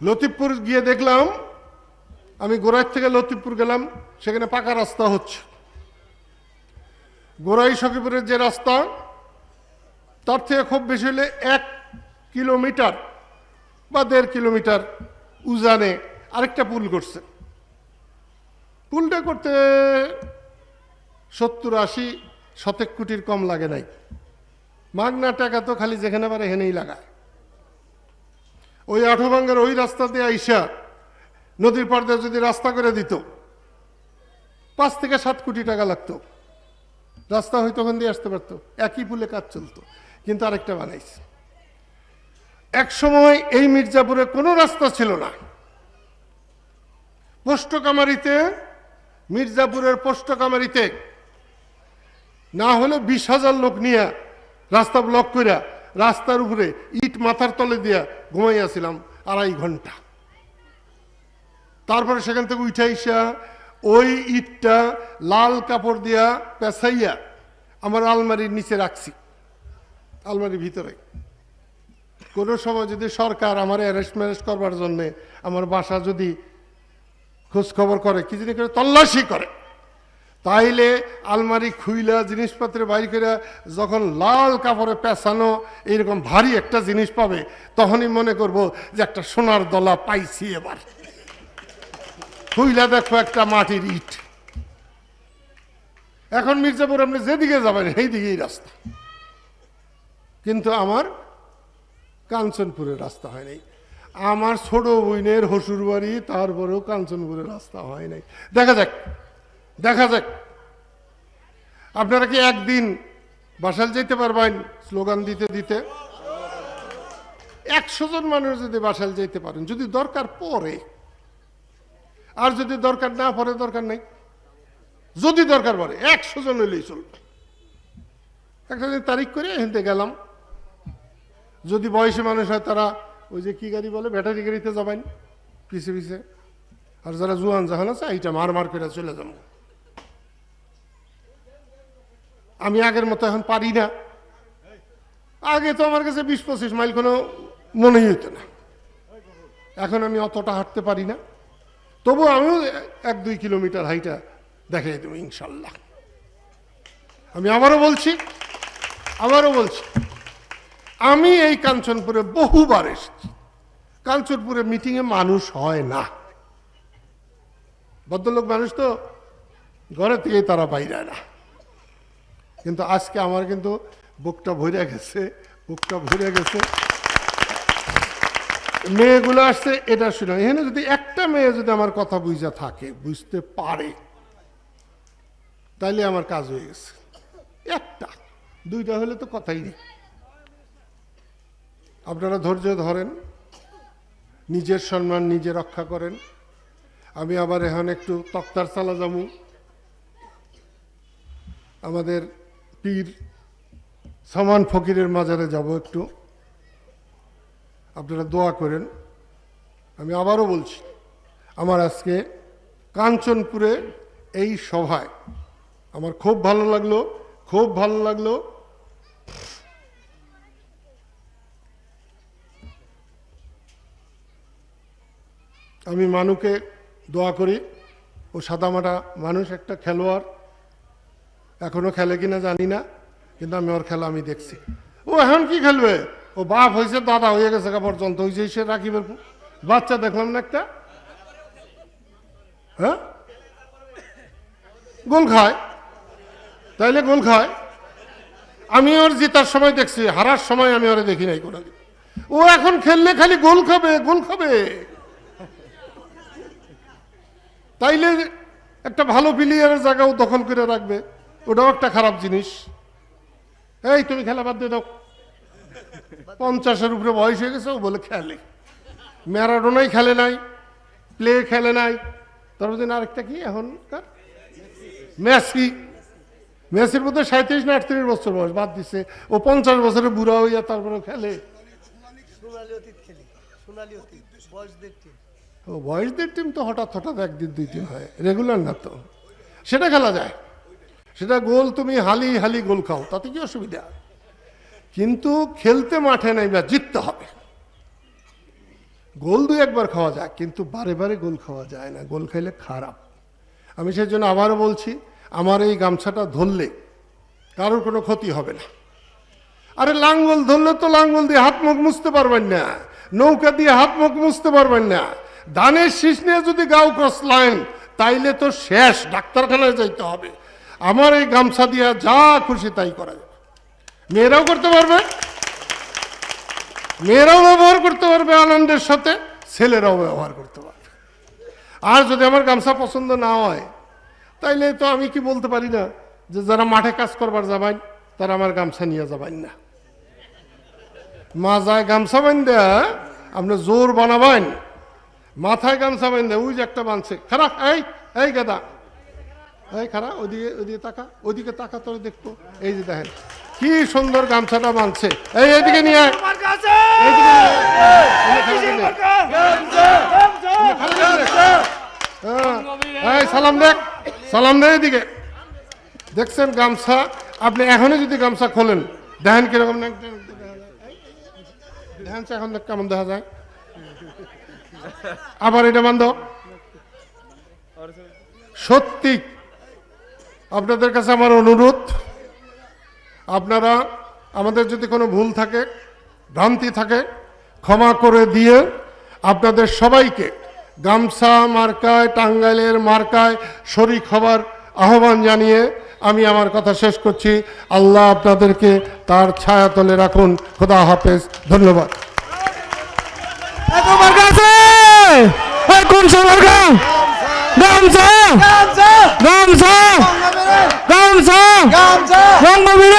লতিফপুর গিয়ে দেখলাম, আমি গোরাই থেকে লতিফপুর গেলাম, সেখানে পাকা রাস্তা হচ্ছে। গোরাই সখীপুরের যে রাস্তা, তার থেকে খুব বেশি হলে 1 কিলোমিটার বা 1.5 কিলোমিটার উজানে আরেকটা পুল করছে। পুলটা করতে 70-80 শতক কোটির কম লাগে নাই। মাগনা টাকা তো খালি যেখানে পারে হেনেই লাগায়। ওই আঠোভাঙ্গার ওই রাস্তা দিয়ে আইসা নদীর পাড় দিয়ে যদি রাস্তা করে দিত, 5 থেকে 7 কোটি টাকা লাগতো। রাস্তা হয়তো ওখান দিয়ে আসতে পারতো, একই পুলে কাজ চলতো। কিন্তু আরেকটা বানাইছে। এক সময় এই মির্জাপুরে কোনো রাস্তা ছিল না। পোস্টকামারিতে, মির্জাপুরের পোস্টকামারিতে না হলে 20,000 লোক নিয়ে রাস্তা ব্লক করে রাস্তার উপরে ইট মাথার তলে দিয়া ঘুমাইয়াছিলাম 2.5 ঘন্টা। তারপরে সেখান থেকে উঠাইসা ওই ইটটা লাল কাপড় দিয়া পেঁচাইয়া আমার আলমারির নিচে রাখছি, আলমারির ভিতরে। কোনো সময় যদি সরকার আমার অ্যারেস্ট ম্যারেস্ট করবার জন্যে আমার বাসা যদি খোঁজ খবর করে, কি জিনিস করে, তল্লাশি করে, তাইলে আলমারি খুইলা জিনিসপত্রে বাইর করে যখন লাল কাপড়ে পেঁচানো এইরকম ভারী একটা জিনিস পাবে, তখনই মনে করব যে একটা সোনার দলা পাইছি। এবার খুইলা দেখো একটা মাটির ইট। এখন মির্জাপুর আপনি যেদিকে যাবেন সেই দিকেই রাস্তা, কিন্তু আমার কাঞ্চনপুরের রাস্তা হয় নাই। আমার ছোট বোনের হসুর বাড়ি, তারপরেও কাঞ্চনপুরের রাস্তা হয় নাই। দেখা যাক, দেখা যাক। আপনারা কি একদিন বাসাল যেতে পারবেন স্লোগান দিতে দিতে? 100 জন মানুষ যদি বাসাল যেতে পারেন, যদি দরকার পড়ে, আর যদি দরকার না পড়ে দরকার নাই। যদি দরকার পড়ে 100 জন হইলেই চলবে। একটা দিন তারিখ করে হেনতে গেলাম। যদি বয়সী মানুষ হয় তারা ওই যে কি গাড়ি বলে, ব্যাটারি গাড়িতে যাবেন পিছে পিছে। আর যারা জুয়ান জাহান আছে এইটা মার মার করে চলে যাব। আমি আগের মতো এখন পারি না। আগে তো আমার কাছে 20-25 মাইল কোনো মনেই হইতো না। এখন আমি অতটা হাঁটতে পারি না, তবু আমিও 1-2 কিলোমিটার হাইটা দেখাই দেবো ইনশাল্লাহ। আমি আবারও বলছি, আমি এই কাঞ্চনপুরে বহুবার এসেছি। কাঞ্চনপুরে মিটিংয়ে মানুষ হয় না, ভদ্রলোক মানুষ তো ঘরে থেকেই তারা বাইরে না। কিন্তু আজকে আমার কিন্তু বুকটা ভরে গেছে, বুকটা ভরে গেছে। মেয়েগুলো আসছে, এটা শুনে এখানে যদি একটা মেয়ে যদি আমার কথা বুঝা থাকে, বুঝতে পারে, তাইলে আমার কাজ হয়ে গেছে। 1টা 2টা হলে তো কথাই নেই। আপনারা ধৈর্য ধরেন, নিজের সম্মান নিজে রক্ষা করেন। আমি আবার এখন একটু তক্তার চালা যাবো, আমাদের পীর সামান ফকিরের মাজারে যাব একটু। আপনারা দোয়া করেন। আমি আবারও বলছি, আমার আজকে কাঞ্চনপুরে এই সভায় আমার খুব ভালো লাগলো, খুব ভালো লাগলো। আমি মানুকে দোয়া করি, ও সাদামাটা মানুষ, একটা খেলোয়াড়। এখনো খেলে কিনা জানি না, কিন্তু আমি ওর খেলা আমি দেখছি। ও এখন কি খেলবে? ও বাপ হয়েছে, দাদা হয়ে গেছে পর্যন্ত। হয়েছে সে রাকিবের বাচ্চা দেখলাম না একটা, হ্যাঁ গোল খায়, তাইলে গোল খায়। আমি ওর জেতার সময় দেখছি, হারার সময় আমি ওরে দেখি নাই কোনোদিন। ও এখন খেললে খালি গোল খাবে, গোল খাবে। তাইলে একটা ভালো প্লেয়ারের জায়গাও দখল করে রাখবে, ওটাও একটা খারাপ জিনিস। এই তুমি খেলা বাদ দিয়ে দাও, 50-এর উপরে বয়স হয়ে গেছে, ও বলে খেলে। ম্যারাডোনাই খেলে নাই, প্লে খেলে নাই। তারপর দিন আরেকটা কি এখনকার মেসি, মেসির মধ্যে 37 না 38 বছর বয়স, বাদ দিচ্ছে। ও 50 বছরে বুড়া হইয়া তারপরে খেলে। ও বয়সদের টিম তো হঠাৎ হঠাৎ 1 দিন 2 দিন হয়, রেগুলার না তো। সেটা খেলা যায়, সেটা গোল তুমি হালি হালি গোল খাও, তাতে কি অসুবিধা? কিন্তু খেলতে মাঠে নাই বা জিততে হবে। গোল দুই একবার খাওয়া যায়, কিন্তু বারে বারে গোল খাওয়া যায় না, গোল খাইলে খারাপ। আমি সেই জন্য আবারও বলছি, আমার এই গামছাটা ধরলে কারোর কোনো ক্ষতি হবে না। আরে লাঙ্গল ধরলে তো লাঙ্গল দিয়ে হাত মুখ মুছতে পারবেন না, নৌকা দিয়ে হাত মুখ মুছতে পারবেন না। ধানের শীষ নিয়ে যদি গাও কষলাইন তাইলে তো শেষ, ডাক্তারখানায় যাইতে হবে। আমার এই গামছা দিয়ে যা খুশি তাই করা যাবে। মেয়েরাও করতে পারবে, মেয়েরাও ব্যবহার করতে পারবে আনন্দের সাথে, ছেলেরাও ব্যবহার করতে পারবে। আর যদি আমার গামছা পছন্দ না হয় তাইলে তো আমি কি বলতে পারি না যে যারা মাঠে কাজ করবার যাবেন তারা আমার গামছা নিয়ে যাবেন না। মাজায় গামছা বান্ধা আপনি জোর বানাবেন, মাথায় গামছা বান্ধা, ওই যে একটা বানছে খারাপ, এই গাদা, এই খারাপ, ওইদিকে তাকা, ওইদিকে তাকা, তোর দেখবো। এই যে দেখেন কি সুন্দর গামছাটা বানছে, এইদিকে নিয়ে সালাম দেখ, সালাম দেয় এদিকে। দেখছেন গামছা, আপনি এখনই যদি গামছা খোলেন দেখেন কিরকম, দেখেন এখন কেমন দেখা যায়। আবার এটা বান্ধ। সত্যি আপনাদের কাছে আমার অনুরোধ, আপনারা আমাদের যদি কোনো ভুল থাকে, ভ্রান্তি থাকে, ক্ষমা করে দিয়ে আপনাদের সবাইকে গামছা মার্কায়, টাঙ্গাইলের মার্কায় শরীক হবার আহ্বান জানিয়ে আমি আমার কথা শেষ করছি। আল্লাহ আপনাদেরকে তার ছায়াতলে রাখুন। খোদা হাফেজ, ধন্যবাদ। গামছা